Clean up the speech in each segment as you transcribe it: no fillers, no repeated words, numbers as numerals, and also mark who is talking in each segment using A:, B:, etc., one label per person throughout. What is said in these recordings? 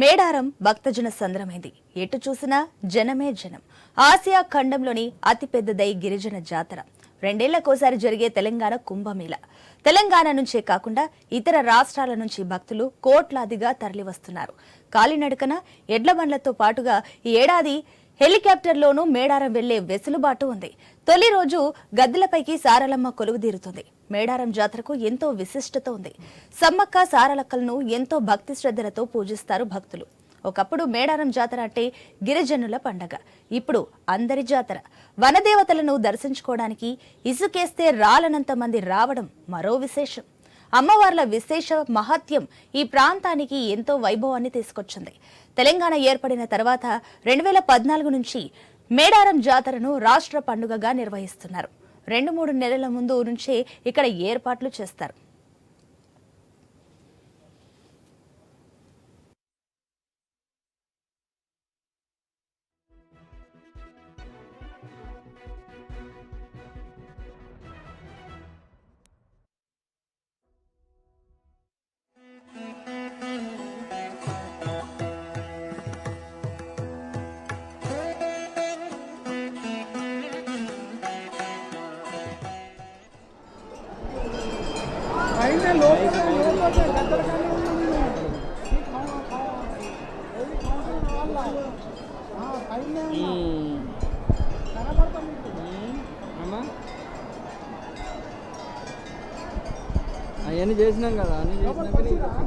A: మేడారం భక్తజన సంద్రమైంది. ఎటు చూసినా జనమే జనం. ఆసియా ఖండంలోని అతిపెద్దదై గిరిజన జాతర. రెండేళ్లకోసారి జరిగే తెలంగాణ కుంభమేళ. తెలంగాణ నుంచే కాకుండా ఇతర రాష్ట్రాల నుంచి భక్తులు కోట్లాదిగా తరలివస్తున్నారు. కాలినడకన ఎడ్ల బండ్లతో పాటుగా ఈ ఏడాది హెలికాప్టర్లోనూ మేడారం వెళ్లే వెసులుబాటు ఉంది. తొలి రోజు గద్దెలపైకి సారలమ్మ కొలువుదీరుతుంది. మేడారం జాతరకు ఎంతో విశిష్టత ఉంది. సమ్మక్క సారలక్కలను ఎంతో భక్తి శ్రద్ధలతో పూజిస్తారు భక్తులు. ఒకప్పుడు మేడారం జాతర అంటే గిరిజనుల పండగ. ఇప్పుడు అందరి జాతర. వనదేవతలను దర్శించుకోవడానికి ఇసుకేస్తే రాలనంత మంది రావడం మరో విశేషం. అమ్మవార్ల విశేష మహత్యం ఈ ప్రాంతానికి ఎంతో వైభవాన్ని తీసుకొచ్చింది. తెలంగాణ ఏర్పడిన తర్వాత 2014 నుంచి మేడారం జాతరను రాష్ట్ర పండుగగా నిర్వహిస్తున్నారు. 2-3 నెలల ముందు నుంచే ఇక్కడ ఏర్పాట్లు చేస్తారు.
B: అవన్నీ చేసినాం కదా, అన్నీ చేసినాక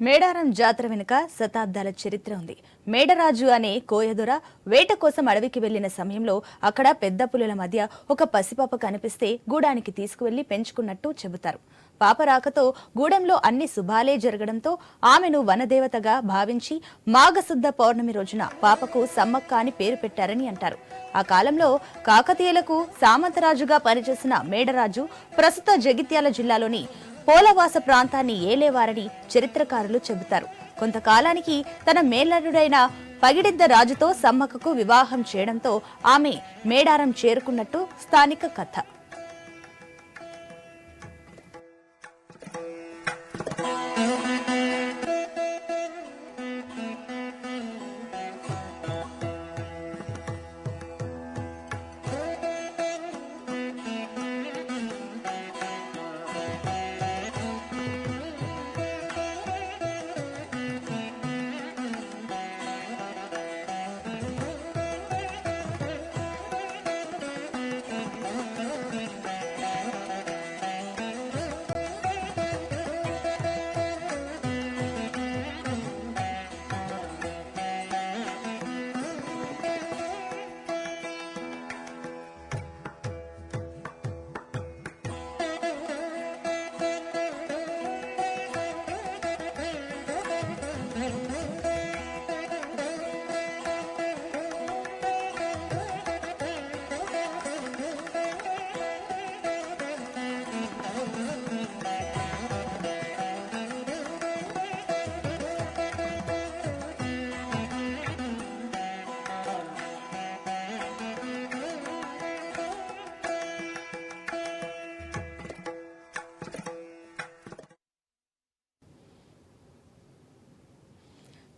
B: మేడారం జాతర వెనుక శతాబ్దాల చరిత్ర ఉంది. మేడరాజు అనే కోయదొర వేట కోసం అడవికి వెళ్లిన సమయంలో అక్కడ పెద్ద పులుల మధ్య ఒక పసిపాప కనిపిస్తే గూడానికి తీసుకువెళ్లి పెంచుకున్నట్టు చెబుతారు. పాప రాకతో గూడెంలో అన్ని శుభాలే జరగడంతో ఆమెను వనదేవతగా భావించి మాఘశుద్ధ పౌర్ణమి రోజున పాపకు సమ్మక్క అని పేరు పెట్టారని అంటారు. ఆ కాలంలో కాకతీయులకు సామంతరాజుగా పనిచేసిన మేడరాజు ప్రస్తుత జగిత్యాల జిల్లాలోని పోలవాస ప్రాంతాన్ని ఏలేవారని చరిత్రకారులు చెబుతారు. కొంతకాలానికి తన మేనల్లుడైన పగిడిద్ద రాజుతో సమ్మక్కకు వివాహం చేయడంతో ఆమె మేడారం చేరుకున్నట్టు స్థానిక కథ.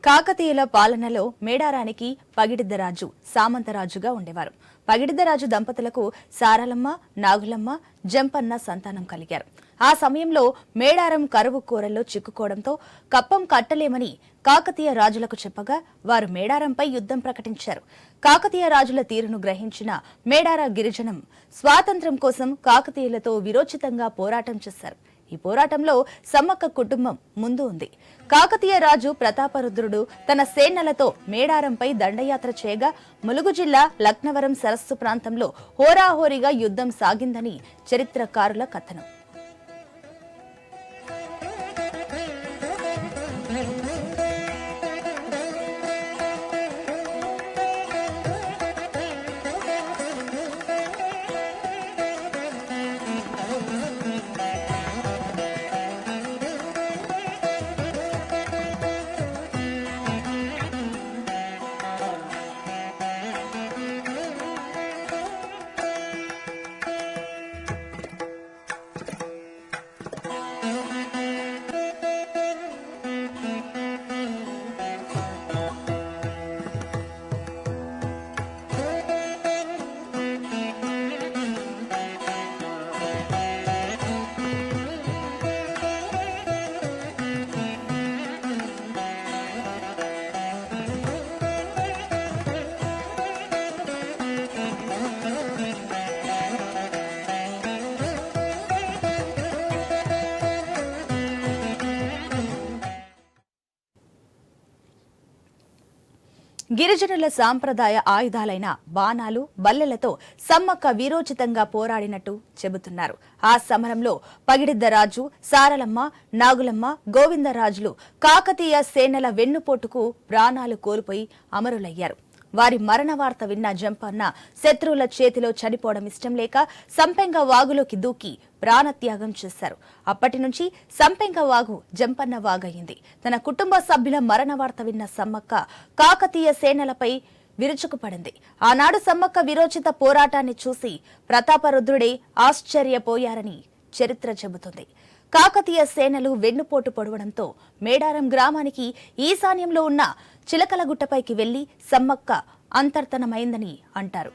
A: కాకతీయుల పాలనలో మేడారానికి పగిడిద్దరాజు సామంతరాజుగా ఉండేవారు. పగిడిద్దరాజు దంపతులకు సారలమ్మ, నాగులమ్మ, జంపన్న సంతానం కలిగారు. ఆ సమయంలో మేడారం కరువు కోరల్లో చిక్కుకోవడంతో కప్పం కట్టలేమని కాకతీయ రాజులకు చెప్పగా వారు మేడారంపై యుద్ధం ప్రకటించారు. కాకతీయ రాజుల తీరును గ్రహించిన మేడార గిరిజనం స్వాతంత్ర్యం కోసం కాకతీయులతో విరోచితంగా పోరాటం చేశారు. ఈ పోరాటంలో సమ్మక్క కుటుంబం ముందు ఉంది. కాకతీయ రాజు ప్రతాపరుద్రుడు తన సేనలతో మేడారంపై దండయాత్ర చేయగా ములుగు జిల్లా లక్నవరం సరస్సు ప్రాంతంలో హోరాహోరీగా యుద్ధం సాగిందని చరిత్రకారుల కథనం. గిరిజనుల సాంప్రదాయ ఆయుధాలైన బాణాలు, బల్లెలతో సమ్మక్క వీరోచితంగా పోరాడినట్టు చెబుతున్నారు. ఆ సమరంలో పగిడిద్దరాజు, సారలమ్మ, నాగులమ్మ, గోవిందరాజులు కాకతీయ సేనల వెన్నుపోటుకు ప్రాణాలు కోల్పోయి అమరులయ్యారు. వారి మరణ వార్త విన్న జంపన్న శత్రువుల చేతిలో చనిపోవడం ఇష్టం లేక సంపెంగ వాగులోకి దూకి ప్రాణత్యాగం చేశారు. అప్పటి నుంచి సంపెంగ వాగు జంపన్న వాగయింది. తన కుటుంబ సభ్యుల మరణ వార్త విన్న సమ్మక్క కాకతీయ సేనలపై విరుచుకుపడింది. ఆనాడు సమ్మక్క విరోచిత పోరాటాన్ని చూసి ప్రతాపరుద్రుడే ఆశ్చర్యపోయారని చరిత్ర చెబుతుంది. కాకతీయ సేనలు వెన్నుపోటు పొడవడంతో మేడారం గ్రామానికి ఈశాన్యంలో ఉన్న చిలకలగుట్టపైకి వెళ్లి సమ్మక్క అంతర్తనమైందని అంటారు.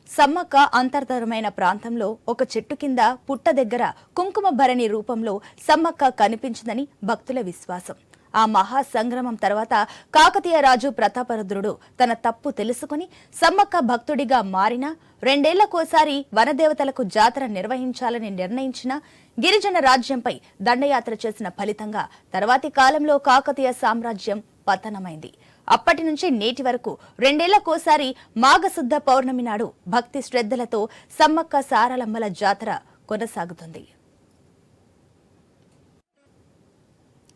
A: సమ్మక్క అంతర్ధరమైన ప్రాంతంలో ఒక చెట్టు కింద పుట్ట దగ్గర కుంకుమ భరణి రూపంలో సమ్మక్క కనిపించిందని భక్తుల విశ్వాసం. ఆ మహా సంగ్రామం తర్వాత కాకతీయ రాజు ప్రతాపరుద్రుడు తన తప్పు తెలుసుకుని సమ్మక్క భక్తుడిగా మారినా 2 ఏళ్లకోసారి వనదేవతలకు జాతర నిర్వహించాలని నిర్ణయించిన గిరిజన రాజ్యంపై దండయాత్ర చేసిన ఫలితంగా తర్వాతి కాలంలో కాకతీయ సామ్రాజ్యం పతనమైంది. అప్పటి నుంచి నేటి వరకు 2 ఏళ్లకోసారి మాఘశుద్ధ పౌర్ణమి నాడు భక్తి శ్రద్ధలతో సమ్మక్క సారలమ్మల జాతర కొనసాగుతుంది.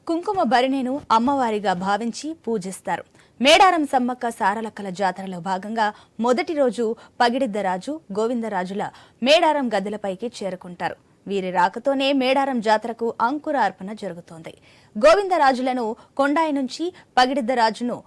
A: కుంకుమ భరిణెను అమ్మవారిగా భావించి పూజిస్తారు. మేడారం సమ్మక్క సారలక్కల జాతరలో భాగంగా మొదటి రోజు పగిడిద్దరాజు, గోవిందరాజుల మేడారం గద్దెలపైకి చేరుకుంటారు. వీరి రాకతోనే మేడారం జాతరకు అంకురార్పణ జరుగుతోంది. గోవిందరాజులను కొండాయి నుంచి, పగిడిద్దరాజును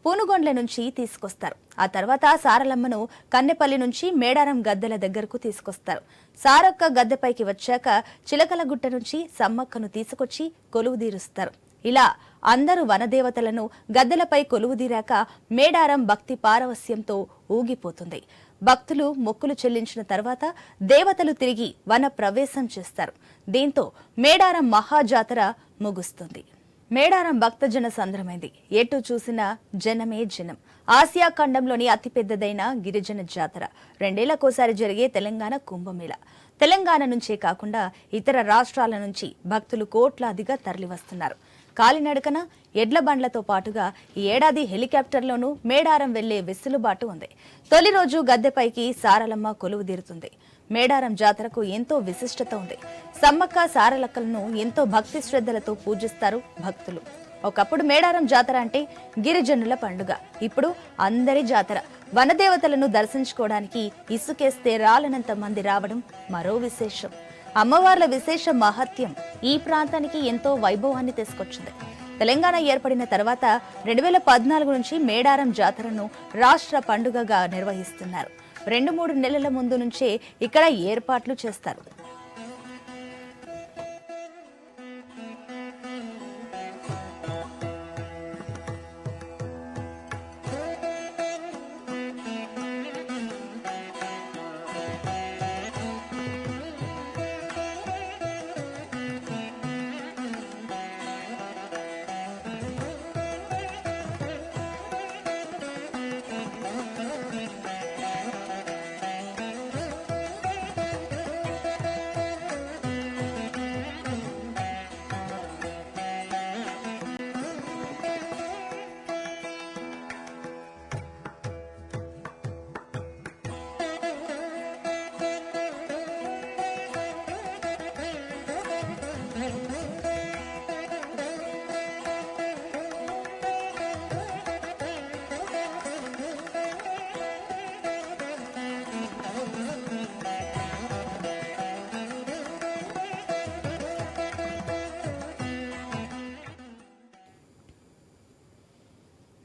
A: పూనుగొండ్ల నుంచి తీసుకొస్తారు. ఆ తర్వాత సారలమ్మను కన్నెపల్లి నుంచి మేడారం గద్దెల దగ్గరకు తీసుకొస్తారు. సారక్క గద్దెపైకి వచ్చాక చిలకలగుట్ట నుంచి సమ్మక్కను తీసుకొచ్చి కొలువుదీరుస్తారు. ఇలా అందరూ వనదేవతలను గద్దెలపై కొలువుదీరాక మేడారం భక్తి పారవస్యంతో ఊగిపోతుంది. భక్తులు మొక్కులు చెల్లించిన తర్వాత దేవతలు తిరిగి వన ప్రవేశం చేస్తారు. దీంతో మేడారం మహాజాతర ముగుస్తుంది. మేడారం భక్తజన సంద్రమైంది. ఎటు చూసినా జనమే జనం. ఆసియా ఖండంలోని అతిపెద్దదైన గిరిజన జాతర. 2 ఏళ్లకోసారి జరిగే తెలంగాణ కుంభమేళ. తెలంగాణ నుంచే కాకుండా ఇతర రాష్ట్రాల నుంచి భక్తులు కోట్లాదిగా తరలివస్తున్నారు. కాలినడకన ఎడ్ల బండ్లతో పాటుగా ఈ ఏడాది హెలికాప్టర్లోనూ మేడారం వెళ్లే వెసులుబాటు ఉంది. తొలి రోజు గద్దెపైకి సారలమ్మ కొలువుదీరుతుంది. మేడారం జాతరకు ఎంతో విశిష్టత ఉంది. సమ్మక్క సారలక్కలను ఎంతో భక్తి శ్రద్ధలతో పూజిస్తారు భక్తులు. ఒకప్పుడు మేడారం జాతర అంటే గిరిజనుల పండుగ. ఇప్పుడు అందరి జాతర. వనదేవతలను దర్శించుకోవడానికి ఇసుకేస్తే రాలనంత మంది రావడం మరో విశేషం. అమ్మవార్ల విశేష మహత్యం ఈ ప్రాంతానికి ఎంతో వైభవాన్ని తీసుకొచ్చింది. తెలంగాణ ఏర్పడిన తర్వాత 2014 నుంచి మేడారం జాతరను రాష్ట్ర పండుగగా నిర్వహిస్తున్నారు. 2-3 నెలల ముందు నుంచే ఇక్కడ ఏర్పాట్లు చేస్తారు.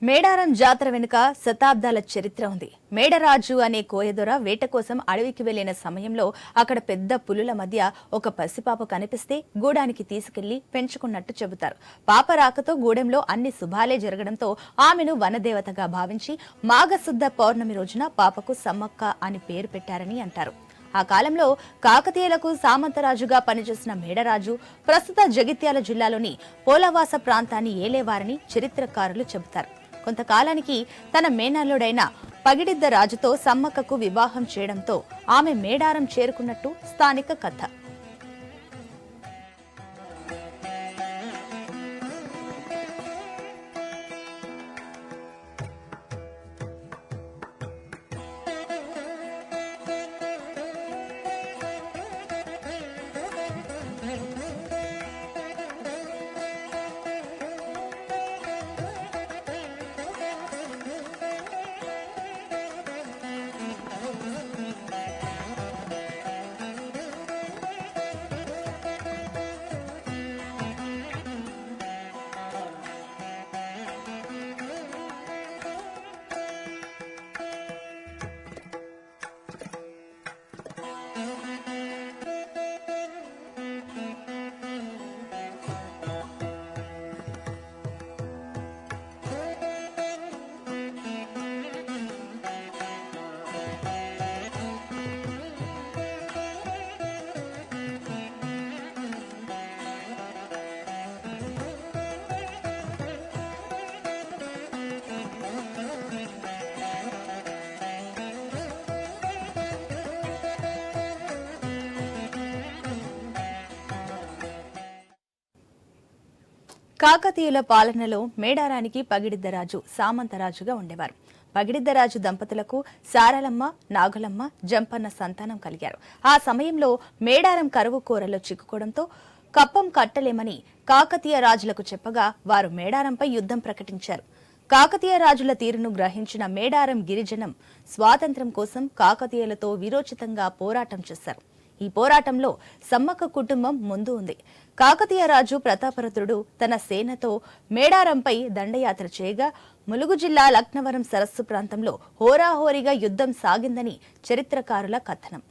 A: మేడారం జాతర వెనుక శతాబ్దాల చరిత్ర ఉంది. మేడరాజు అనే కోయదొర వేట కోసం అడవికి వెళ్లిన సమయంలో అక్కడ పెద్ద పులుల మధ్య ఒక పసిపాప కనిపిస్తే గూడానికి తీసుకెళ్లి పెంచుకున్నట్టు చెబుతారు. పాప రాకతో గూడెంలో అన్ని శుభాలే జరగడంతో ఆమెను వనదేవతగా భావించి మాఘశుద్ధ పౌర్ణమి రోజున పాపకు సమ్మక్క అని పేరు పెట్టారని అంటారు. ఆ కాలంలో కాకతీయులకు సామంతరాజుగా పనిచేసిన మేడరాజు ప్రస్తుత జగిత్యాల జిల్లాలోని పోలవాస ప్రాంతాన్ని ఏలేవారని చరిత్రకారులు చెబుతారు. కొంతకాలానికి తన మేనల్లుడైన పగిడిద్ద రాజుతో సమ్మక్కకు వివాహం చేయడంతో ఆమె మేడారం చేరుకున్నట్టు స్థానిక కథ. కాకతీయుల పాలనలో మేడారానికి పగిడిద్దరాజు సామంతరాజుగా ఉండేవారు. పగిడిద్దరాజు దంపతులకు సారలమ్మ, నాగులమ్మ, జంపన్న సంతానం కలిగారు. ఆ సమయంలో మేడారం కరువు కోరలో చిక్కుకోవడంతో కప్పం కట్టలేమని కాకతీయ రాజులకు చెప్పగా వారు మేడారంపై యుద్ధం ప్రకటించారు. కాకతీయ రాజుల తీరును గ్రహించిన మేడారం గిరిజనం స్వాతంత్ర్యం కోసం కాకతీయులతో వీరోచితంగా పోరాటం చేశారు. ఈ పోరాటంలో సమ్మక్క కుటుంబం ముందు ఉంది. కాకతీయ రాజు ప్రతాపరుద్రుడు తన సేనతో మేడారంపై దండయాత్ర చేయగా ములుగు జిల్లా లక్నవరం సరస్సు ప్రాంతంలో హోరాహోరీగా యుద్ధం సాగిందని చరిత్రకారుల కథనం.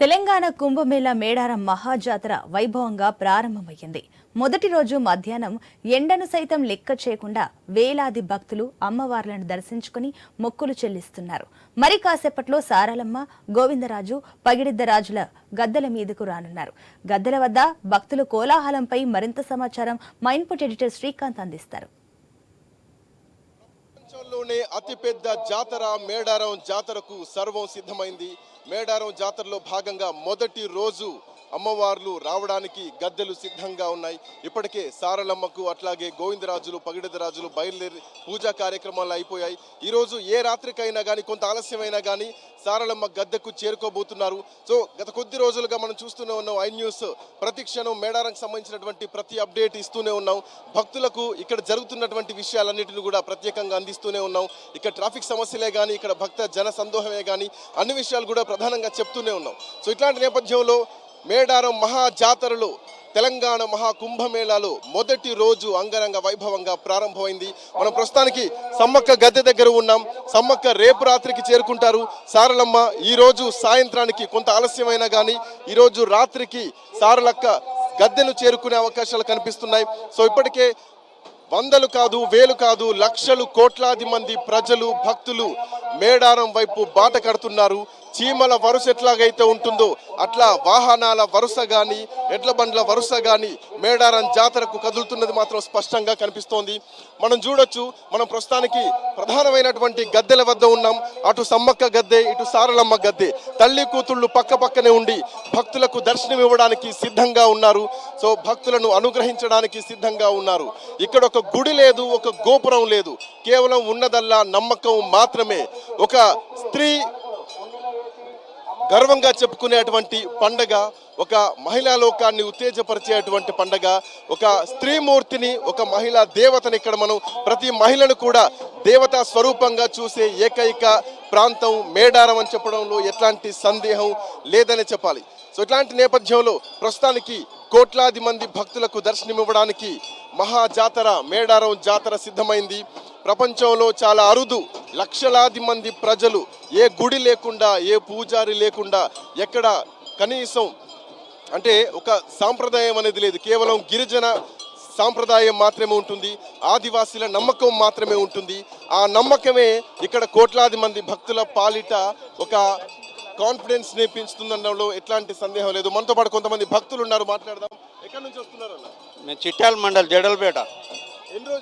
A: తెలంగాణ కుంభమేళా మేడారం మహాజాతర వైభవంగా ప్రారంభమయ్యింది. మొదటి రోజు మధ్యాహ్నం ఎండను సైతం లెక్క చేయకుండా వేలాది భక్తులు అమ్మవార్లను దర్శించుకుని మొక్కులు చెల్లిస్తున్నారు. మరి కాసేపట్లో సారలమ్మ, గోవిందరాజు, పగిడిద్దరాజుల గద్దెల మీదకు రానున్నారు. గద్దెల వద్ద భక్తుల కోలాహలంపై మరింత సమాచారం మా ఇన్పుట్ ఎడిటర్ శ్రీకాంత్ అందిస్తారు.
C: ప్రపంచంలోనే అతిపెద్ద జాతర మేడారం జాతరకు సర్వం సిద్ధమైంది. మేడారం జాతరలో భాగంగా మొదటి రోజు అమ్మవార్లు రావడానికి గద్దెలు సిద్ధంగా ఉన్నాయి. ఇప్పటికే సారలమ్మకు అట్లాగే గోవిందరాజులు, పగిడిద్దరాజులు బయలుదేరి పూజా కార్యక్రమాలు అయిపోయాయి. ఈరోజు ఏ రాత్రికైనా కానీ కొంత ఆలస్యమైనా కానీ సారలమ్మ గద్దెకు చేరుకోబోతున్నారు. సో గత కొద్ది రోజులుగా మనం చూస్తూనే ఉన్నాం. ఐ న్యూస్ ప్రతి క్షణం మేడారంకి సంబంధించినటువంటి ప్రతి అప్డేట్ ఇస్తూనే ఉన్నాం. భక్తులకు ఇక్కడ జరుగుతున్నటువంటి విషయాలన్నిటిని కూడా ప్రత్యేకంగా అందిస్తూనే ఉన్నాం. ఇక్కడ ట్రాఫిక్ సమస్యలే కానీ, ఇక్కడ భక్త జన సందోహమే కానీ అన్ని విషయాలు కూడా ప్రధానంగా చెప్తూనే ఉన్నాం. సో ఇట్లాంటి నేపథ్యంలో మేడారం మహా జాతరలో తెలంగాణ మహా కుంభమేళాలో మొదటి రోజు అంగరంగ వైభవంగా ప్రారంభమైంది. మనం ప్రస్తుతానికి సమ్మక్క గద్దె దగ్గర ఉన్నాం. సమ్మక్క రేపు రాత్రికి చేరుకుంటారు. సారలమ్మ ఈ రోజు సాయంత్రానికి కొంత ఆలస్యమైనా కానీ ఈరోజు రాత్రికి సారలక్క గద్దెను చేరుకునే అవకాశాలు కనిపిస్తున్నాయి. సో ఇప్పటికే వందలు కాదు, వేలు కాదు, లక్షలు, కోట్లాది మంది ప్రజలు, భక్తులు మేడారం వైపు బాట కడుతున్నారు. చీమల వరుస ఎట్లాగైతే ఉంటుందో అట్లా వాహనాల వరుస కానీ, ఎడ్ల బండ్ల వరుస కానీ మేడారం జాతరకు కదులుతున్నది మాత్రం స్పష్టంగా కనిపిస్తోంది. మనం చూడొచ్చు. మనం ప్రస్తుతానికి ప్రధానమైనటువంటి గద్దెల వద్ద ఉన్నాం. అటు సమ్మక్క గద్దె, ఇటు సారలమ్మ గద్దె. తల్లి కూతుళ్ళు పక్క పక్కనే ఉండి భక్తులకు దర్శనం ఇవ్వడానికి సిద్ధంగా ఉన్నారు. సో భక్తులను అనుగ్రహించడానికి సిద్ధంగా ఉన్నారు. ఇక్కడ ఒక గుడి లేదు, ఒక గోపురం లేదు. కేవలం ఉన్నదల్లా నమ్మకం మాత్రమే. ఒక స్త్రీ గర్వంగా చెప్పుకునేటువంటి పండగ, ఒక మహిళా లోకాన్ని ఉత్తేజపరిచేటువంటి పండగ, ఒక స్త్రీమూర్తిని, ఒక మహిళా దేవతని ఇక్కడ మనం ప్రతి మహిళను కూడా దేవతా స్వరూపంగా చూసే ఏకైక ప్రాంతం మేడారం అని చెప్పడంలో ఎట్లాంటి సందేహం లేదని చెప్పాలి. సో ఇట్లాంటి నేపథ్యంలో ప్రస్తుతానికి కోట్లాది మంది భక్తులకు దర్శనమివ్వడానికి మహా జాతర మేడారం జాతర సిద్ధమైంది. ప్రపంచంలో చాలా అరుదు లక్షలాది మంది ప్రజలు ఏ గుడి లేకుండా, ఏ పూజారి లేకుండా, ఎక్కడ కనీసం అంటే ఒక సాంప్రదాయం అనేది లేదు. కేవలం గిరిజన సాంప్రదాయం మాత్రమే ఉంటుంది. ఆదివాసీల నమ్మకం మాత్రమే ఉంటుంది. ఆ నమ్మకమే ఇక్కడ కోట్లాది మంది భక్తుల పాలిట ఒక కాన్ఫిడెన్స్ ని పెంచుతుందనడంలో ఎట్లాంటి సందేహం లేదు. మనతో పాటు కొంతమంది భక్తులు ఉన్నారు, మాట్లాడదాం. ఎక్కడి నుంచి వస్తున్నారు అన్న?
D: మేము చిట్యాల మండల్ జడలపేట.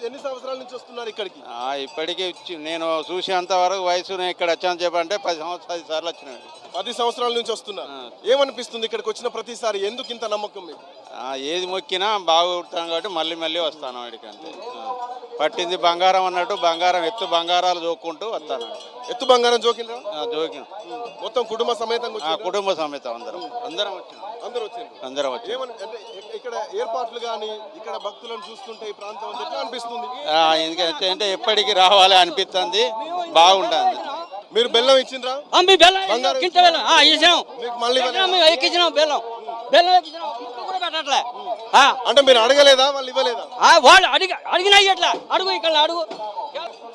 C: ఎన్ని సంవత్సరాల నుంచి వస్తున్నారు ఇక్కడికి?
D: ఇప్పటికీ నేను చూసేంత వరకు వయసు ఇక్కడ వచ్చాను చెప్పంటే 10 సంవత్సరాలు సార్లు వచ్చినాయి.
C: 10 సంవత్సరాల నుంచి వస్తున్నారు. ఏమనిపిస్తుంది ఇక్కడికి వచ్చిన ప్రతిసారి? ఎందుకు ఇంత నమ్మకం మీకు?
D: ఏది మొక్కినా బాగుంటాను కాబట్టి మళ్ళీ మళ్ళీ వస్తాను వాడికి. అంతే. పట్టింది బంగారం అన్నట్టు బంగారం ఎత్తు బంగారాలు జోక్కుంటూ వస్తాను.
C: ఎత్తు బంగారం జోకిన
D: జోకిన
C: మొత్తం కుటుంబ సమేతంగా?
D: కుటుంబ సమేతం అందరం వచ్చినాం. అందరం వచ్చి
C: అంటే ఇక్కడ ఏర్పాట్లు కానీ, ఇక్కడ భక్తులను చూస్తుంటే ఈ ప్రాంతం ఎట్లా అనిపిస్తుంది?
D: ఎందుకంటే ఎప్పటికీ రావాలి అనిపిస్తుంది, బాగుంటుంది.
C: మీరు బెల్లం ఇచ్చిండ్రా? అంటే మీరు అడగలేదా? వాళ్ళు ఇవ్వలేదా?
E: వాళ్ళు అడిగినా అడుగు ఇక్కడ అడుగు.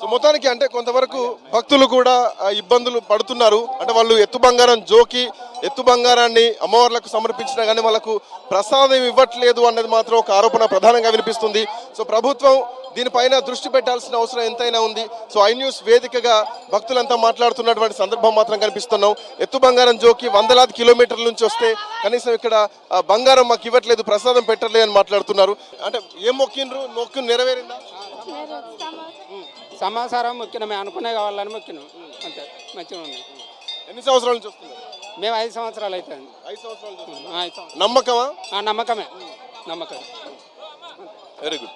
C: సో మొత్తానికి అంటే కొంతవరకు భక్తులు కూడా ఇబ్బందులు పడుతున్నారు. అంటే వాళ్ళు ఎత్తు బంగారం జోకి ఎత్తు బంగారాన్ని అమ్మవార్లకు సమర్పించినా కానీ వాళ్ళకు ప్రసాదం ఇవ్వట్లేదు అన్నది మాత్రం ఒక ఆరోపణ ప్రధానంగా వినిపిస్తుంది. సో ప్రభుత్వం దీనిపైన దృష్టి పెట్టాల్సిన అవసరం ఎంతైనా ఉంది. సో ఐ న్యూస్ వేదికగా భక్తులంతా మాట్లాడుతున్నటువంటి సందర్భం మాత్రం కనిపిస్తున్నాం. ఎత్తు బంగారం జోకి వందలాది కిలోమీటర్ల నుంచి వస్తే కనీసం ఇక్కడ బంగారం మాకు ఇవ్వట్లేదు, ప్రసాదం పెట్టలేదు అని మాట్లాడుతున్నారు. అంటే ఏం మొక్కు నెరవేరిందా?
E: సమాచారం మొక్కిన మేము అనుకునే కావాలని మొక్కినాం. అంతే, మంచిగా ఉంది.
C: ఎన్ని సంవత్సరాల నుంచి వస్తున్నారు?
E: మేము 5 సంవత్సరాలు అవుతుంది.
C: 5 సంవత్సరాలు.
E: 5 సంవత్సరాలు.
C: నమ్మకమా?
E: నమ్మకమే.
C: Very good.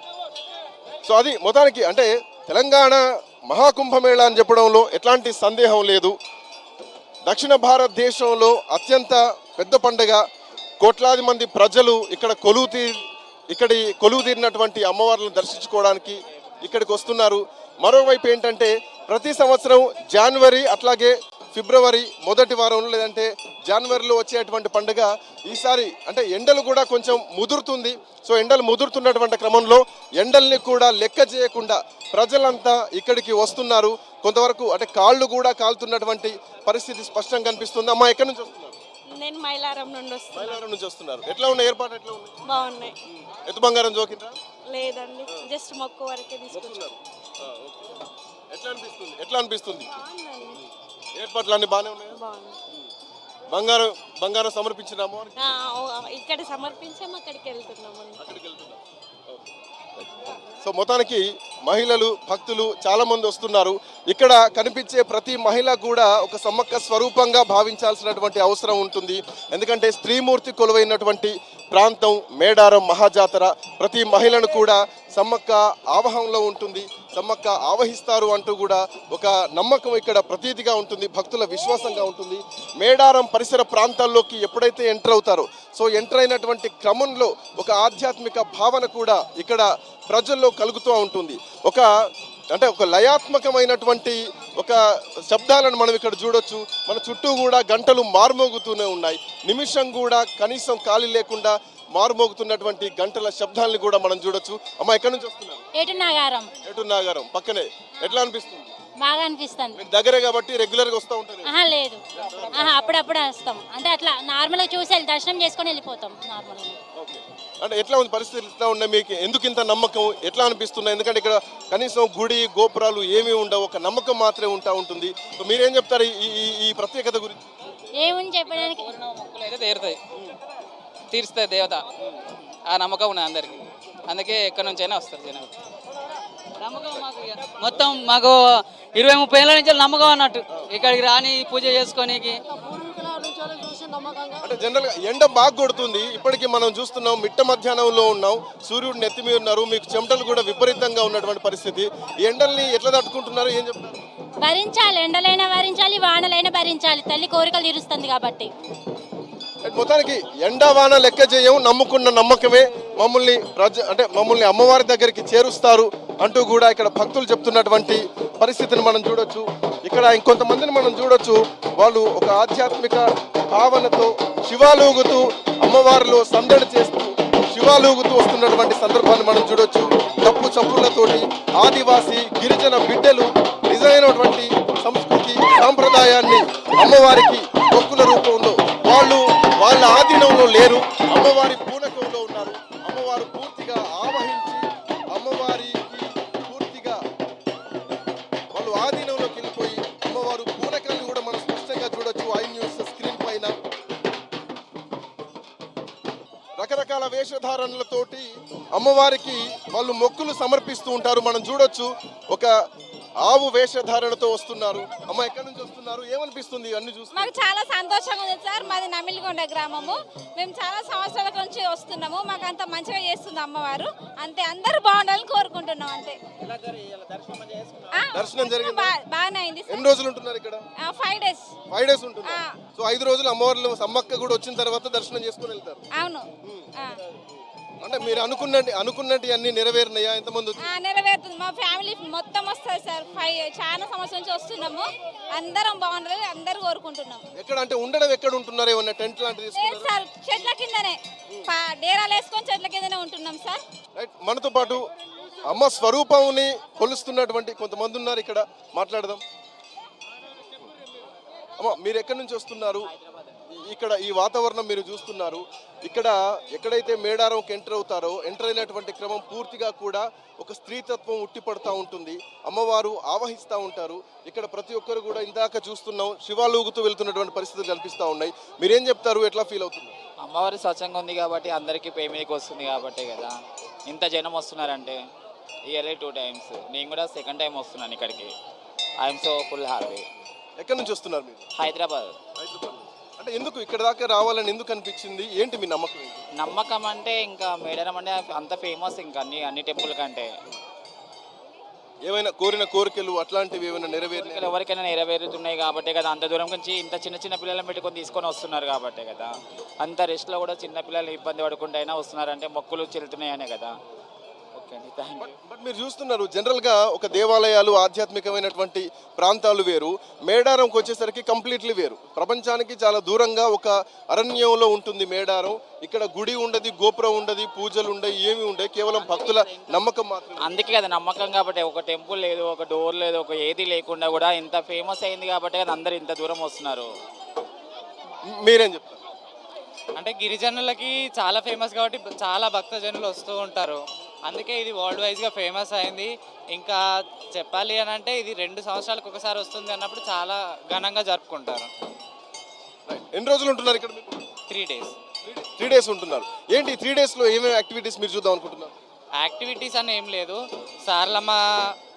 C: సో అది మొత్తానికి అంటే తెలంగాణ మహాకుంభమేళా అని చెప్పడంలో ఎట్లాంటి సందేహం లేదు. దక్షిణ భారతదేశంలో అత్యంత పెద్ద పండుగ. కోట్లాది మంది ప్రజలు ఇక్కడ కొలువు తీరినటువంటి అమ్మవార్లను దర్శించుకోవడానికి ఇక్కడికి వస్తున్నారు. మరోవైపు ఏంటంటే ప్రతి సంవత్సరం జనవరి అట్లాగే ఫిబ్రవరి మొదటి వారంలో లేదంటే జనవరిలో వచ్చేటువంటి పండుగ ఈసారి అంటే ఎండలు కూడా కొంచెం ముదురుతుంది. సో ఎండలు ముదురుతున్నటువంటి క్రమంలో ఎండల్ని కూడా లెక్క చేయకుండా ప్రజలంతా ఇక్కడికి వస్తున్నారు. కొంతవరకు అంటే కాళ్ళు కూడా కాలుతున్నటువంటి పరిస్థితి స్పష్టంగా కనిపిస్తుంది. అమ్మా, ఎక్కడి నుంచి వస్తున్నారు?
F: నేను మైలారం నుండి వస్తున్నా.
C: మైలారం నుంచి వస్తున్నారు. ఎట్లా ఉన్నాయి ఏర్పాటు, ఎట్లా ఉన్నాయి?
F: బాగున్నాయి.
C: ఎత్తు బంగారం జోకిందా?
F: లేదండి, జస్ట్ మొక్కు వరకే తీసుకొచ్చాను.
C: ఎట్లా అనిపిస్తుంది?
F: బాగుందండి.
C: ఏర్పాట్లు అన్ని బాగానే ఉన్నాయి.
F: బాగుంది.
C: బంగారం సమర్పించినాము అని
F: ఇక్కడ సమర్పించాము, అక్కడికి వెళ్తున్నాము.
C: అక్కడికి వెళ్తున్నాం. సో మొత్తానికి మహిళలు భక్తులు చాలా మంది వస్తున్నారు. ఇక్కడ కనిపించే ప్రతి మహిళ కూడా ఒక సమ్మక్క స్వరూపంగా భావించాల్సినటువంటి అవసరం ఉంటుంది. ఎందుకంటే స్త్రీమూర్తి కొలువైనటువంటి ప్రాంతం మేడారం మహాజాతర. ప్రతి మహిళను కూడా సమ్మక్క ఆవహంలో ఉంటుంది, సమ్మక్క ఆవహిస్తారు అంటూ కూడా ఒక నమ్మకం ఇక్కడ ప్రతీతిగా ఉంటుంది, భక్తుల విశ్వాసంగా ఉంటుంది. మేడారం పరిసర ప్రాంతాల్లోకి ఎప్పుడైతే ఎంటర్ అవుతారో, సో ఎంటర్ అయినటువంటి క్రమంలో ఒక ఆధ్యాత్మిక భావన కూడా ఇక్కడ ప్రజల్లో కలుగుతూ ఉంటుంది. ఒక లయాత్మకమైనటువంటి ఒక శబ్దాలను మనం ఇక్కడ చూడొచ్చు. మన చుట్టూ కూడా గంటలు మారుమోగుతూనే ఉన్నాయి. నిమిషం కూడా కనీసం ఖాళీ లేకుండా మారుమోగుతున్నటువంటి గంటల శబ్దాలను కూడా మనం చూడొచ్చు. అమ్మ, ఎక్కడి నుంచి వస్తున్నారు? ఏటునాగారం పక్కనే. ఎట్లా అనిపిస్తుంది?
G: బాగా అనిపిస్తుంది.
C: మీకు దగ్గరే కాబట్టి రెగ్యులర్ గా వస్తూ ఉంటారు?
G: లేదు, అప్పుడప్పుడు వస్తాం. అంటే అట్లా నార్మల్ గా చూసి దర్శనం చేసుకొని వెళ్ళిపోతాం. నార్మల్
C: అంటే ఎట్లా ఉంది పరిస్థితి? ఎట్లా ఉన్నాయి మీకు? ఎందుకు ఇంత నమ్మకం? ఎట్లా అనిపిస్తున్నాయి? ఎందుకంటే ఇక్కడ కనీసం గుడి గోపురాలు ఏమీ ఉండవు, ఒక నమ్మకం మాత్రమే ఉంటుంది. సో మీరేం చెప్తారు ఈ ప్రత్యేకత గురించి?
G: ఏముంది చెప్పడానికి?
H: మొక్కులు అయితే తీరుస్తాయి దేవత, ఆ నమ్మకం ఉన్నది అందరికి. అందుకే ఎక్కడి నుంచి అయినా వస్తారు జనాలు. నమ్మకం మొత్తం మాకు 20-30 ఏళ్ళ నుంచి నమ్మకం అన్నట్టు. ఇక్కడికి రాని పూజ చేసుకోనికి.
C: అంటే జనరల్ గా ఎండ బాగా కొడుతుంది. ఇప్పటికీ మనం చూస్తున్నాం, మిట్ట మధ్యాహ్నంలో ఉన్నాం, సూర్యుడు నెత్తి మీద ఉన్నారు, మీకు చెమటలు కూడా విపరీతంగా ఉన్నటువంటి పరిస్థితి. ఈ ఎండల్ని ఎట్లా తట్టుకుంటున్నారు, ఏం చెప్తారు?
G: భరించాలి, ఎండలైనా భరించాలి, వానలైనా భరించాలి. తల్లి కోరికలు తీరుస్తుంది కాబట్టి.
C: మొత్తానికి ఎండ వాన లెక్క చేయం, నమ్ముకున్న నమ్మకమే మమ్మల్ని అమ్మవారి దగ్గరికి చేరుస్తారు అంటూ కూడా ఇక్కడ భక్తులు చెప్తున్నటువంటి పరిస్థితిని మనం చూడొచ్చు. ఇక్కడ ఇంకొంతమందిని మనం చూడొచ్చు, వాళ్ళు ఒక ఆధ్యాత్మిక భావనతో శివాలూగుతూ అమ్మవారిలో సందడి చేస్తూ శివాలూగుతూ వస్తున్నటువంటి సందర్భాన్ని మనం చూడొచ్చు. తప్పు చప్పులతోటి ఆదివాసీ గిరిజన బిడ్డలు నిజమైనటువంటి సంస్కృతి సాంప్రదాయాన్ని అమ్మవారికి మొక్కుల రూపంలో వాళ్ళ ఆధీనంలో లేరు, అమ్మవారి పూనకంలో ఉన్నారు. అమ్మవారు పూర్తిగా ఆవహించి అమ్మవారికి పూర్తిగా వాళ్ళు ఆధీనంలోకి వెళ్ళిపోయి అమ్మవారు పూనకాన్ని కూడా మనం స్పష్టంగా చూడొచ్చు ఐ న్యూస్ స్క్రీన్ పైన. రకరకాల వేషధారణలతోటి అమ్మవారికి వాళ్ళు మొక్కులు సమర్పిస్తూ ఉంటారు. మనం చూడొచ్చు, ఒక ఆవు వేషధారణతో వస్తున్నారు. అమ్మ, ఎక్కడి నుంచి వస్తున్నారు? ఏమనిపిస్తుంది అన్ని చూస్తే?
F: మాకు చాలా సంతోషంగా ఉంది సార్. మాది నమిలిగొండ గ్రామము. మేము చాలా సంవత్సరాల నుంచి వస్తున్నాము. మాకు అంత మంచిగా చేస్తుంది అమ్మవారు. అంతే, అందరూ బాగుండాలని కోరుకుంటున్నాం. అంతే.
C: దర్శనం జరిగింది,
F: బాగానే అయింది.
C: ఎన్ని రోజులు ఉంటున్నారు ఇక్కడ?
F: 5 days.
C: 5 days ఉంటున్నారు. సో 5 రోజులు అమ్మవారు సమ్మక్క కూడా వచ్చిన తర్వాత దర్శనం చేసుకుని వెళ్తారు.
F: అవును.
C: అంటే మీరు అనుకున్నట్టు అన్ని నెరవేరినాయా? ఎంతమంది?
F: నెరవేరుతుంది. మా ఫ్యామిలీ మొత్తం వస్తారు సార్. చాలా సంవత్సరం నుంచి వస్తున్నాము. అందరం బాగుండాలి, అందరూ కోరుకుంటున్నాం.
C: ఎక్కడ అంటే ఉండడం ఎక్కడ ఉంటున్నారు? ఏమన్నా టెంట్ లాంటిది
F: సార్? చెట్ల కిందనే, డేరాలు వేసుకొని చెట్ల కిందనే ఉంటున్నాం సార్.
C: మనతో పాటు అమ్మ స్వరూపంని కొలుస్తున్నటువంటి కొంతమంది ఉన్నారు, ఇక్కడ మాట్లాడదాం. అమ్మ, మీరు ఎక్కడి నుంచి వస్తున్నారు? ఇక్కడ ఈ వాతావరణం మీరు చూస్తున్నారు. ఇక్కడ ఎక్కడైతే మేడారంకి ఎంటర్ అయినటువంటి క్రమం పూర్తిగా కూడా ఒక స్త్రీతత్వం ఉట్టిపడుతూ ఉంటుంది. అమ్మవారు ఆవహిస్తూ ఉంటారు. ఇక్కడ ప్రతి ఒక్కరు కూడా ఇందాక చూస్తున్నాం, శివాలూగుతూ వెళ్తున్నటువంటి పరిస్థితులు కనిపిస్తూ ఉన్నాయి. మీరేం చెప్తారు? ఎట్లా ఫీల్ అవుతుంది?
H: అమ్మవారి స్వచ్ఛంగా ఉంది కాబట్టి అందరికీ పేమికి వస్తుంది కాబట్టి కదా ఇంత జనం వస్తున్నారంటే. Yearly 2 times. నేను కూడా సెకండ్ టైం వస్తున్నాను ఇక్కడికి. I'm so full happy.
C: ఎక్కడి నుంచి వస్తున్నారు మీరు?
H: హైదరాబాద్.
C: అంటే ఎందుకు ఇక్కడ దాకా రావాలని ఎందుకు అనిపించింది? ఏంటి మీ నమ్మకం?
H: నమ్మకం అంటే ఇంకా మేడారం అంటే అంత ఫేమస్, ఇంకా అన్ని టెంపుల్ కంటే.
C: ఏమైనా కోరిన కోరికలు అట్లాంటివి ఏమైనా నెరవేరు?
H: ఎవరికైనా నెరవేరుతున్నాయి కాబట్టి కదా అంత దూరం నుంచి ఇంత చిన్న పిల్లలను పెట్టుకొని తీసుకొని వస్తున్నారు కాబట్టి కదా. అంత రెస్ట్లో కూడా చిన్న పిల్లలు ఇబ్బంది పడుకుంటూ అయినా వస్తున్నారంటే మొక్కులు చెల్లుతున్నాయనే కదా.
C: బట్ మీరు చూస్తున్నారు, జనరల్గా ఒక దేవాలయాలు ఆధ్యాత్మికమైనటువంటి ప్రాంతాలు వేరు, మేడారంకి వచ్చేసరికి కంప్లీట్లీ వేరు. ప్రపంచానికి చాలా దూరంగా ఒక అరణ్యంలో ఉంటుంది మేడారం. ఇక్కడ గుడి ఉండదు, గోపురం ఉండదు, పూజలు ఉండవు, ఏమి ఉండవు, కేవలం భక్తుల నమ్మకం మాత్రమే.
H: అందుకే కదా నమ్మకం కాబట్టి. ఒక టెంపుల్ లేదు, ఒక డోర్ లేదు, ఒక ఏది లేకుండా కూడా ఇంత ఫేమస్ అయింది కాబట్టి కదా అందరు ఇంత దూరం వస్తున్నారు.
C: మీరేం చెప్తారు?
I: అంటే గిరిజనులకి చాలా ఫేమస్ కాబట్టి చాలా భక్తజనులు వస్తూ ఉంటారు. అందుకే ఇది వరల్డ్ వైజ్గా ఫేమస్ అయింది. ఇంకా చెప్పాలి అని అంటే ఇది 2 సంవత్సరాలకు ఒకసారి వస్తుంది అన్నప్పుడు చాలా ఘనంగా జరుపుకుంటారు.
C: ఎన్ని రోజులు ఉంటున్నారు ఇక్కడ మీరు?
I: 3 days.
C: 3 days ఉంటున్నారు. ఏంటి 3 daysలో ఏమేమి యాక్టివిటీస్ మీరు చూద్దాం అనుకుంటున్నారు?
I: యాక్టివిటీస్ అని ఏం లేదు. సారలమ్మ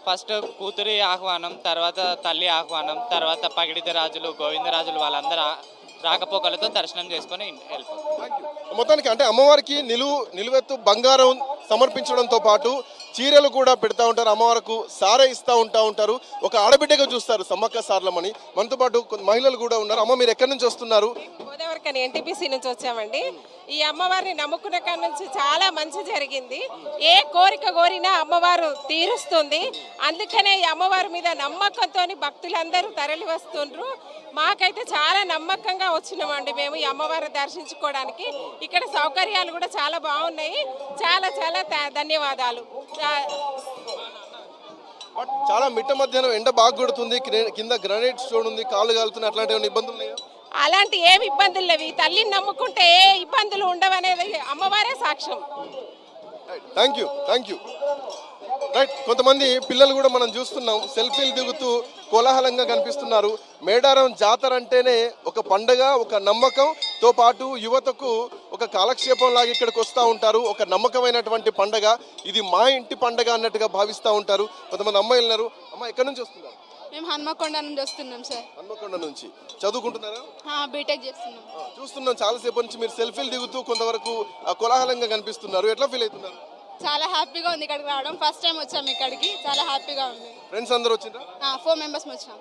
I: ఫస్ట్ కూతురి ఆహ్వానం, తర్వాత తల్లి ఆహ్వానం, తర్వాత పగిడిత రాజులు, గోవిందరాజులు వాళ్ళందరూ రాకపోకలతో దర్శనం చేసుకొని వెళ్ళిపోతారు.
C: మొత్తానికి అంటే అమ్మవారికి నిలువెత్తు బంగారం సమర్పించడంతో పాటు చీరలు కూడా పెడతా ఉంటారు. అమ్మవారికి సారే ఇస్తూ ఉంటారు. ఒక ఆడబిడ్డగా చూస్తారు సమ్మక్క సారలమ్మని. మనతో పాటు మహిళలు కూడా ఉన్నారు. అమ్మ, మీరు ఎక్కడి నుంచి వస్తున్నారు?
J: గోదావరికని ఎన్టీపీసీ నుంచి వచ్చామండి. ఈ అమ్మవారిని నమ్ముకున్న కాడ నుంచి చాలా మంచి జరిగింది. ఏ కోరిక కోరినా అమ్మవారు తీరుస్తుంది. అందుకనే ఈ అమ్మవారి మీద నమ్మకంతో భక్తులందరూ తరలి వస్తుండ్రు. మాకైతే చాలా నమ్మకంగా వచ్చినామండి మేము ఈ అమ్మవారిని దర్శించుకోవడానికి. ఇక్కడ సౌకర్యాలు కూడా చాలా బాగున్నాయి. చాలా చాలా ధన్యవాదాలు.
C: చాలా మిట్ట మధ్యాహ్నం ఎండ బాగా కొడుతుంది, కింద గ్రానైట్ స్టోన్ ఉంది, కాళ్ళు కాలుతున్నాయి, అట్లాంటి ఏమైనా ఇబ్బందులు ఉన్నాయా?
J: అలాంటి ఏమి ఇబ్బందులు లేవు. ఈ తల్లిని నమ్ముకుంటే ఏ ఇబ్బందులు ఉండవనేది అమ్మవారే సాక్ష్యం.
C: Thank you. రైట్, కొంతమంది పిల్లలు కూడా మనం చూస్తున్నాం, సెల్ఫీలు దిగుతూ కోలాహలంగా కనిపిస్తున్నారు. మేడారం జాతర అంటేనే ఒక పండగ, ఒక నమ్మకంతో పాటు యువతకు ఒక కాలక్షేపం లాగా ఇక్కడికి వస్తూ ఉంటారు. ఒక నమ్మకమైనటువంటి పండగ, ఇది మా ఇంటి పండగ అన్నట్టుగా భావిస్తూ ఉంటారు. కొంతమంది అమ్మాయిలు ఉన్నారు. అమ్మ, ఎక్కడి నుంచి వస్తున్నారు?
F: మేము హన్మకొండ నుంచి వస్తున్నాం సార్.
C: హన్మకొండ నుంచి చదువుకుంటున్నారా?
F: బీటెక్ చేస్తున్నాం.
C: చూస్తున్నాం చాలాసేపు నుంచి మీరు సెల్ఫీలు దిగుతూ కొంతవరకు కోలాహలంగా కనిపిస్తున్నారు. ఎట్లా ఫీల్ అవుతున్నారు?
F: చాలా హ్యాపీగా ఉంది ఇక్కడికి రావడం. ఫస్ట్ టైం వచ్చాము ఇక్కడికి, చాలా హ్యాపీగా ఉంది.
C: ఫ్రెండ్స్ అందరూ వచ్చిందా?
F: 4 members వచ్చాం.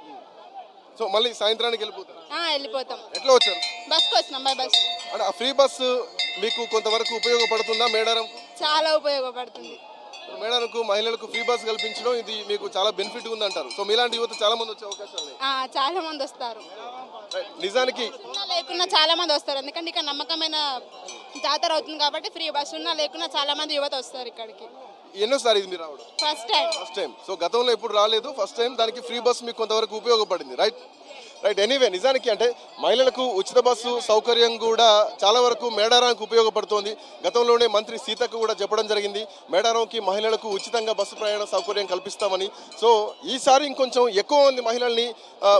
C: సో మళ్ళీ సాయంత్రానికి వెళ్ళిపోతారు?
F: వెళ్ళిపోతాం.
C: ఎట్లా వచ్చారు?
F: బస్కి వచ్చినాం, బై బస్.
C: అంటే ఆ ఫ్రీ బస్సు మీకు కొంతవరకు ఉపయోగపడుతుందా మేడారం?
F: చాలా ఉపయోగపడుతుంది.
C: మేడారంకు మహిళలకు ఫ్రీ బస్ కల్పించడం ఇది మీకు చాలా బెనిఫిట్ ఉంది అంటారు. సో మీలాంటి యువత చాలా మంది వచ్చే అవకాశాలు ఉన్నాయి.
F: చాలా మంది వస్తారు.
C: నిజానికి
F: లేకున్నా చాలా మంది వస్తారు. ఎందుకంటే ఇక్కడ నమ్మకమైన జాతర అవుతుంది కాబట్టి ఫ్రీ బస్ ఉన్నా లేకున్నా చాలా మంది యువత వస్తారు ఇక్కడికి.
C: ఎన్నోసారి ఇది మీరు రావడం?
F: First time.
C: సో గతంలో ఎప్పుడు రాలేదు, ఫస్ట్ టైం. దానికి ఫ్రీ బస్ మీకు కొంతవరకు ఉపయోగపడింది. రైట్. ఎనీవే, నిజానికి అంటే మహిళలకు ఉచిత బస్సు సౌకర్యం కూడా చాలా వరకు మేడారానికి ఉపయోగపడుతోంది. గతంలోనే మంత్రి సీతకు కూడా చెప్పడం జరిగింది, మేడారంకి మహిళలకు ఉచితంగా బస్సు ప్రయాణ సౌకర్యం కల్పిస్తామని. సో ఈసారి ఇంకొంచెం ఎక్కువ మంది మహిళల్ని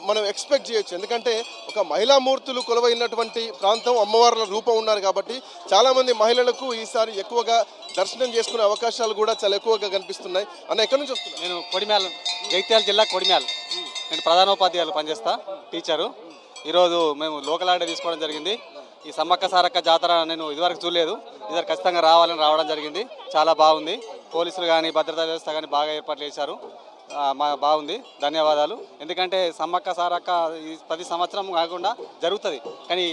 C: మనం ఎక్స్పెక్ట్ చేయొచ్చు. ఎందుకంటే ఒక మహిళామూర్తులు కొలువైనటువంటి ప్రాంతం, అమ్మవార్ల రూపం ఉన్నారు కాబట్టి చాలామంది మహిళలకు ఈసారి ఎక్కువగా దర్శనం చేసుకునే అవకాశాలు కూడా చాలా ఎక్కువగా కనిపిస్తున్నాయి. అన్న, ఎక్కడి నుంచి వస్తున్నారు?
K: నేను కొడిమ్యాల్, జగిత్యాల జిల్లా కొడిమ్యాల్. నేను ప్రధానోపాధ్యాయులు పనిచేస్తా, టీచరు. ఈరోజు మేము లోకల్ ఆర్డర్ తీసుకోవడం జరిగింది. ఈ సమ్మక్క సారక్క జాతర నేను ఇదివరకు చూడలేదు, ఇద్దరు ఖచ్చితంగా రావడం జరిగింది. చాలా బాగుంది. పోలీసులు కానీ భద్రతా వ్యవస్థ కానీ బాగా ఏర్పాట్లు చేశారు. బాగుంది, ధన్యవాదాలు. ఎందుకంటే సమ్మక్క సారక్క ప్రతి సంవత్సరం కాకుండా జరుగుతుంది, కానీ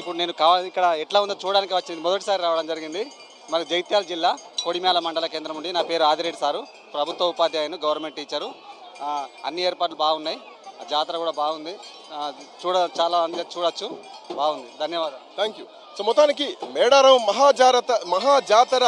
K: ఇప్పుడు నేను ఇక్కడ ఎట్లా ఉందో చూడడానికి వచ్చింది, మొదటిసారి రావడం జరిగింది. మరి జగిత్యాల జిల్లా కొడిమ్యాల మండల కేంద్రం నుండి. నా పేరు ఆదిరెడ్డి సారు, ప్రభుత్వ ఉపాధ్యాయుని, గవర్నమెంట్ టీచరు. అన్ని ఏర్పాట్లు బాగున్నాయి, జాతర కూడా బాగుంది. చాలా అందరూ చూడొచ్చు, బాగుంది. ధన్యవాదాలు.
C: Thank you. సో మొత్తానికి మేడారం మహాజాతర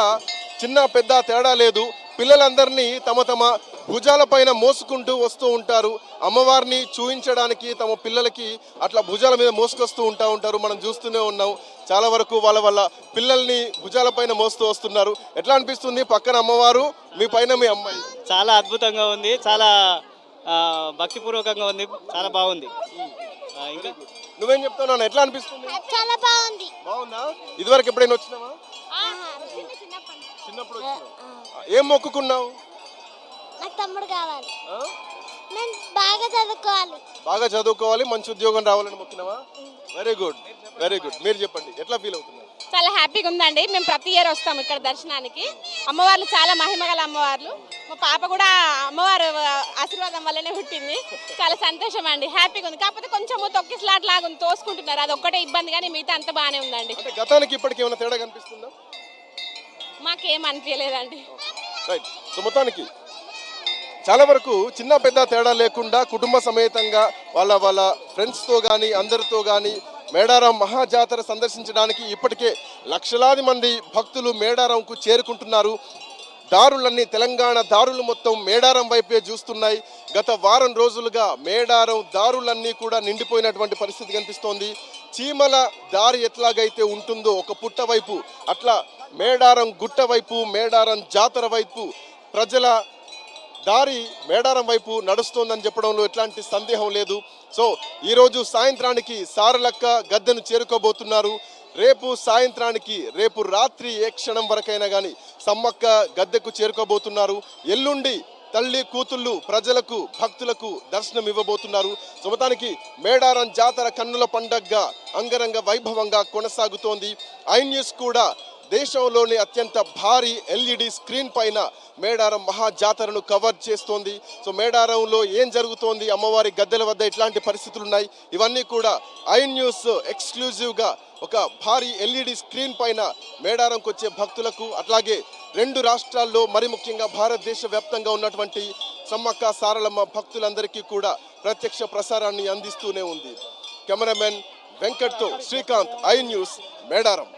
C: చిన్న పెద్ద తేడా లేదు. పిల్లలందరినీ తమ భుజాలపైన మోసుకుంటూ వస్తూ ఉంటారు. అమ్మవారిని చూయించడానికి తమ పిల్లలకి అట్లా భుజాల మీద మోసుకొస్తూ ఉంటారు. మనం చూస్తూనే ఉన్నాం, చాలా వరకు వాళ్ళ పిల్లల్ని భుజాలపైన మోస్తూ వస్తున్నారు. ఎట్లా అనిపిస్తుంది? పక్కన అమ్మవారు, మీ పైన మీ అమ్మాయి.
L: చాలా అద్భుతంగా ఉంది, చాలా భక్తిపూర్వకంగా ఉంది, చాలా బాగుంది. ఇంకా
C: నువ్వేం చెప్తావు? ఎట్లా అనిపిస్తుంది?
F: చాలా బాగుంది.
C: బాగుందా? ఇదివరకు ఎప్పుడైనా వచ్చినావా? చిన్నప్పుడు వచ్చినావు. ఏం మొక్కుకున్నావు?
F: నాకు తమ్ముడు కావాలి, నేను బాగా చదువుకోవాలి, మంచి ఉద్యోగం రావాలని మొక్కినావా? Very good. మీరు చెప్పండి, ఎట్లా ఫీల్ అవుతున్నారు?
J: చాలా హ్యాపీగా ఉందండి. మేము ప్రతి ఇయర్ వస్తాము ఇక్కడ దర్శనానికి. అమ్మవార్లు చాలా మహిమగల అమ్మవార్లు. మా పాప కూడా అమ్మవారు ఆశీర్వాదం వల్లనే పుట్టింది. చాలా సంతోషం అండి, హ్యాపీగా ఉంది. కాకపోతే కొంచెం తొక్కిసలాట్ లాగా తోసుకుంటున్నారు, అది ఒక్కటే ఇబ్బంది, కానీ మిగతా అంత బాగానే ఉందండి.
C: గతానికి ఇప్పటికి ఏమైనా తేడా కనిపిస్తుందా?
J: మాకేం అనిపించలేదండి.
C: రైట్. సో మొత్తానికి చాలా వరకు చిన్న పెద్ద తేడా లేకుండా కుటుంబ సమేతంగా వాళ్ళ ఫ్రెండ్స్తో కానీ అందరితో కానీ మేడారం మహాజాతర సందర్శించడానికి ఇప్పటికే లక్షలాది మంది భక్తులు మేడారంకు చేరుకుంటున్నారు. దారులన్నీ, తెలంగాణ దారులు మొత్తం మేడారం వైపే చూస్తున్నాయి. గత వారం రోజులుగా మేడారం దారులన్నీ కూడా నిండిపోయినటువంటి పరిస్థితి కనిపిస్తోంది. చీమల దారి ఎట్లాగైతే ఉంటుందో ఒక పుట్ట వైపు, అట్లా మేడారం గుట్ట వైపు, మేడారం జాతర వైపు ప్రజల దారి మేడారం వైపు నడుస్తోందని చెప్పడంలో ఎట్లాంటి సందేహం లేదు. సో ఈరోజు సాయంత్రానికి సారలక్క గద్దెను చేరుకోబోతున్నారు. రేపు సాయంత్రానికి, రేపు రాత్రి ఏ క్షణం వరకైనా కానీ సమ్మక్క గద్దెకు చేరుకోబోతున్నారు. ఎల్లుండి తల్లి కూతుళ్ళు ప్రజలకు, భక్తులకు దర్శనం ఇవ్వబోతున్నారు. సో మొత్తానికి మేడారం జాతర కన్నుల పండగగా అంగరంగ వైభవంగా కొనసాగుతోంది. ఐ న్యూస్ కూడా దేశంలోని అత్యంత భారీ ఎల్ఈడి స్క్రీన్ పైన మేడారం మహా జాతరను కవర్ చేస్తోంది. సో మేడారంలో ఏం జరుగుతోంది, అమ్మవారి గద్దెల వద్ద ఎట్లాంటి పరిస్థితులు ఉన్నాయి, ఇవన్నీ కూడా ఐ న్యూస్ ఎక్స్క్లూజివ్గా ఒక భారీ ఎల్ఈడి స్క్రీన్ పైన మేడారంకు వచ్చే భక్తులకు, అట్లాగే 2 రాష్ట్రాల్లో మరి ముఖ్యంగా భారతదేశ వ్యాప్తంగా ఉన్నటువంటి సమ్మక్క సారలమ్మ భక్తులందరికీ కూడా ప్రత్యక్ష ప్రసారాన్ని అందిస్తూనే ఉంది. కెమెరామెన్ వెంకట్తో శ్రీకాంత్, ఐ న్యూస్, మేడారం.